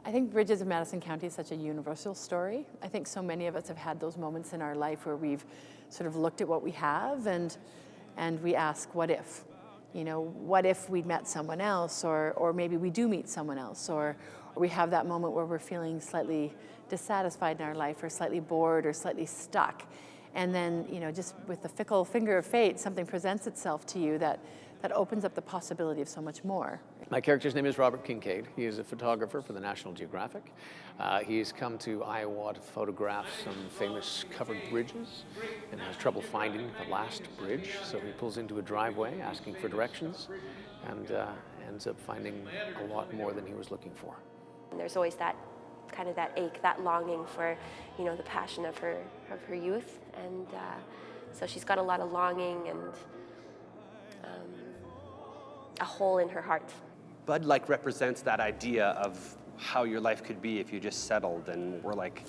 I think Bridges of Madison Country is such a universal story. I think so many of us have had those moments in our life where we've sort of looked at what we have and we ask, what if? You know, what if we'd met someone else, or maybe we do meet someone else, or we have that moment where we're feeling slightly dissatisfied in our life, or slightly bored, or slightly stuck. And then, you know, just with the fickle finger of fate, something presents itself to you that opens up the possibility of so much more. My character's name is Robert Kincaid. He is a photographer for the National Geographic. He's come to Iowa to photograph some famous covered bridges and has trouble finding the last bridge. So he pulls into a driveway asking for directions and ends up finding a lot more than he was looking for. And there's always that kind of that ache, that longing for, you know, the passion of her youth. And so she's got a lot of longing and a hole in her heart. Bud like represents that idea of how your life could be if you just settled and were like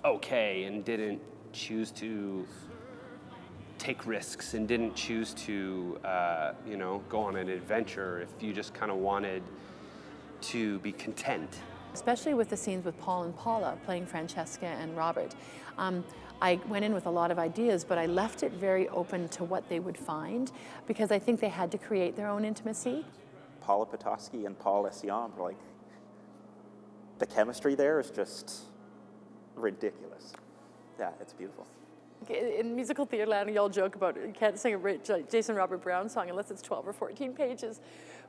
okay and didn't choose to take risks and didn't choose to you know, go on an adventure if you just kind of wanted to be content. Especially with the scenes with Paul and Paula playing Francesca and Robert. I went in with a lot of ideas, but I left it very open to what they would find, because I think they had to create their own intimacy. Paula Petoskey and Paul Essiam, like, the chemistry there is just ridiculous. Yeah, it's beautiful. In musical theater land, we all joke about it. You can't sing a Jason Robert Brown song unless it's 12 or 14 pages.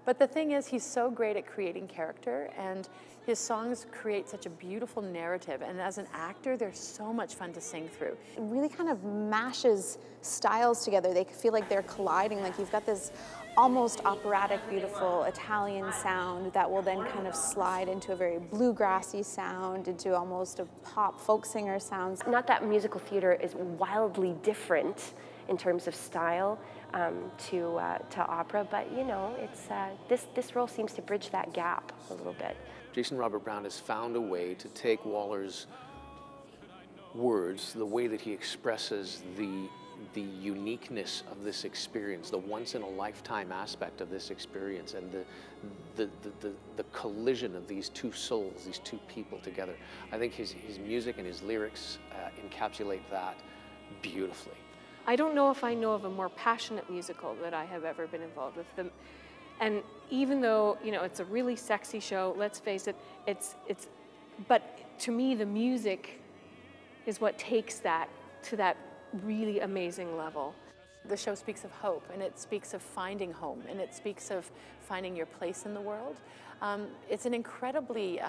But the thing is, he's so great at creating character, and his songs create such a beautiful narrative. And as an actor, they're so much fun to sing through. It really kind of mashes styles together. They feel like they're colliding. Like you've got this almost operatic, beautiful Italian sound that will then kind of slide into a very bluegrassy sound, into almost a pop folk singer sound. Not that musical theater is wildly different in terms of style to opera, but you know, it's this role seems to bridge that gap a little bit. Jason Robert Brown has found a way to take Waller's words, the way that he expresses the uniqueness of this experience, the once-in-a-lifetime aspect of this experience, and the collision of these two souls, these two people together. I think his music and his lyrics encapsulate that beautifully. I don't know if I know of a more passionate musical that I have ever been involved with. And even though, you know, it's a really sexy show, let's face it, but to me the music is what takes that to that really amazing level. The show speaks of hope, and it speaks of finding home, and it speaks of finding your place in the world. It's an incredibly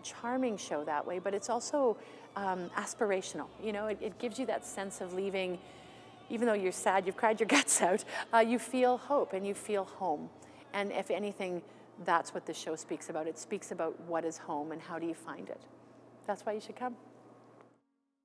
charming show that way, but it's also aspirational. You know, it gives you that sense of leaving, even though you're sad, you've cried your guts out, you feel hope and you feel home. And if anything, that's what the show speaks about. It speaks about what is home and how do you find it. That's why you should come.